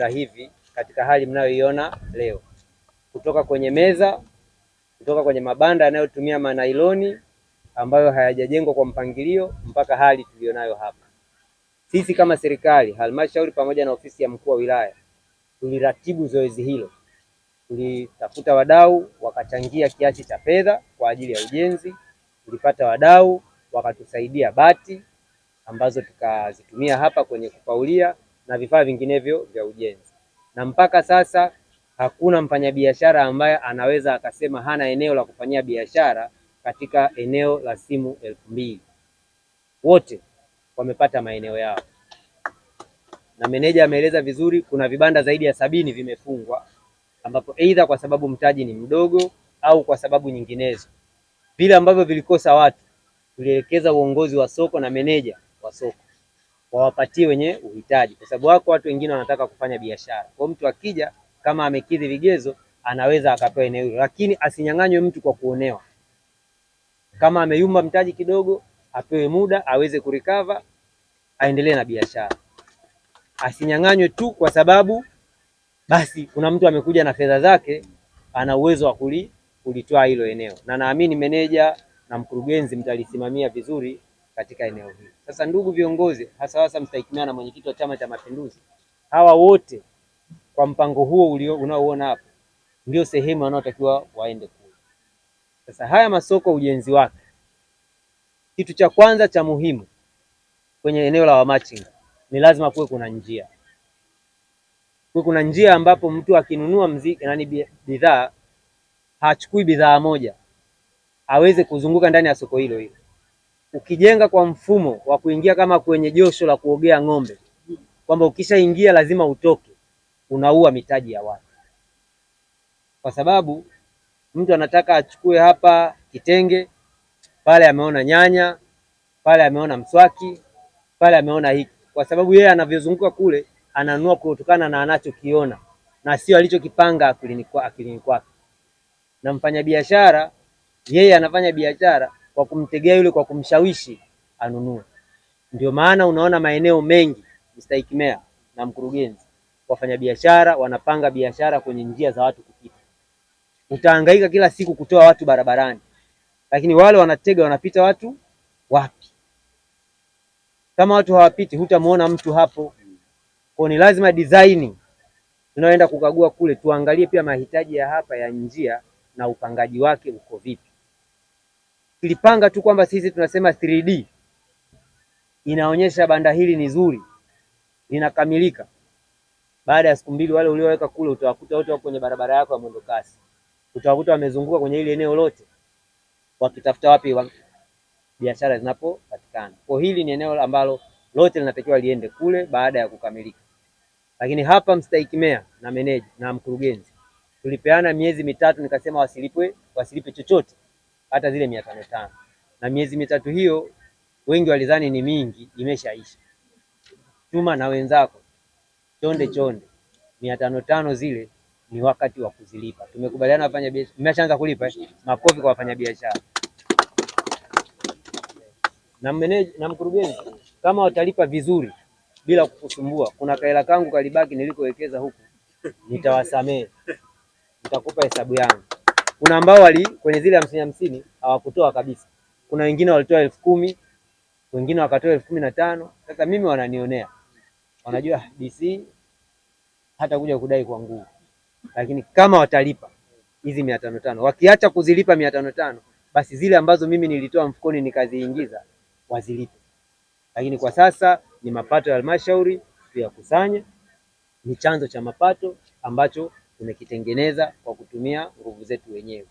hivi katika hali mnayoiona leo, kutoka kwenye meza, kutoka kwenye mabanda yanayotumia manailoni ambayo hayajajengwa kwa mpangilio mpaka hali tulionayo hapa. Sisi kama serikali, halmashauri pamoja na ofisi ya mkuu wa wilaya tuliratibu zoezi hilo. Tulitafuta wadau wakachangia kiasi cha fedha kwa ajili ya ujenzi. Tulipata wadau wakatusaidia bati ambazo tukazitumia hapa kwenye kupaulia na vifaa vinginevyo vya ujenzi. Na mpaka sasa hakuna mfanyabiashara ambaye anaweza akasema hana eneo la kufanyia biashara katika eneo la Simu 2000. Wote wamepata maeneo yao. Na meneja ameeleza vizuri, kuna vibanda zaidi ya 70 vimefungwa, ambapo aidha kwa sababu mtaji ni mdogo au kwa sababu nyinginezo. Vile ambavyo vilikosa watu, tulielekeza uongozi wa soko na meneja wa soko wawapatie wenye uhitaji, kwa sababu wako watu wengine wanataka kufanya biashara. Kwa mtu akija kama amekidhi vigezo anaweza akapewa eneo hilo, lakini asinyang'anywe mtu kwa kuonewa. Kama ameyumba mtaji kidogo, apewe muda aweze kurecover, aendelee na biashara. Asinyang'anywe tu kwa sababu basi kuna mtu amekuja na fedha zake, ana uwezo wa kulitoa hilo eneo. Na naamini meneja na mkurugenzi mtalisimamia vizuri katika eneo hili. Sasa ndugu viongozi, hasa mstahiki meya na mwenyekiti wa Chama cha Mapinduzi, hawa wote kwa mpango huo unaoona hapa ndio sehemu wanaotakiwa waende kule. Sasa haya masoko ujenzi wake, kitu cha kwanza cha muhimu kwenye eneo la wamachinga ni lazima kuwe kuna njia. Kuwe kuna njia ambapo mtu akinunua bidhaa hachukui bidhaa moja, aweze kuzunguka ndani ya soko hilo hilo. Ukijenga kwa mfumo wa kuingia kama kwenye josho la kuogea ng'ombe, kwamba ukishaingia lazima utoke, unaua mitaji ya watu. Kwa sababu mtu anataka achukue hapa kitenge, pale ameona nyanya, pale ameona mswaki, pale ameona hiki. Kwa sababu yeye anavyozunguka kule ananunua kutokana na anachokiona na sio alichokipanga akilini kwake. Na mfanyabiashara yeye anafanya biashara kwa kumtegea yule, kwa kumshawishi anunue. Ndio maana unaona maeneo mengi, mstahiki meya na mkurugenzi, wafanyabiashara wanapanga biashara kwenye njia za watu kupita. Utahangaika kila siku kutoa watu barabarani, lakini wale wanatega wanapita watu wapi? Kama watu hawapiti hutamuona mtu hapo. Kwa ni lazima design tunaoenda kukagua kule tuangalie pia mahitaji ya hapa ya njia na upangaji wake uko vipi. Tulipanga tu kwamba sisi tunasema 3D inaonyesha banda hili ni zuri, linakamilika. Baada ya siku mbili wale ulioweka kule utawakuta wote wako kwenye barabara yako ya mwendo kasi. Utawakuta wamezunguka kwenye ile eneo lote wakitafuta wapi biashara zinapopatikana. Kwa hili ni eneo ambalo lote linatakiwa liende kule baada ya kukamilika. Lakini hapa mstahiki meya na meneja na mkurugenzi tulipeana miezi mitatu, nikasema wasilipe chochote, hata zile 500. Na miezi mitatu hiyo wengi walidhani ni mingi, imeshaisha. Tuma na wenzako chonde 500 zile ni wakati wa kuzilipa. Tumekubaliana wafanya biashara, mmeshaanza kulipa. Makofi kwa wafanya biashara. Na meneja na mkurugenzi, kama watalipa vizuri bila kukusumbua, kuna kaela kangu kalibaki nilikowekeza huku, nitawasamehe. Nitakupa hesabu yangu. Kuna ambao kwenye zile 50 hawakutoa kabisa. Kuna wengine walitoa 10,000, wengine wakatoa 15,000. Sasa mimi wananionea. Wanajua DC hata kuja kudai kwa nguvu. Lakini kama watalipa hizi 500, wakiacha kuzilipa 500, basi zile ambazo mimi nilitoa mfukoni nikaziingiza wazilipe. Lakini kwa sasa ni mapato ya halmashauri tuyakusanya, ni chanzo cha mapato ambacho tumekitengeneza kwa kutumia nguvu zetu wenyewe.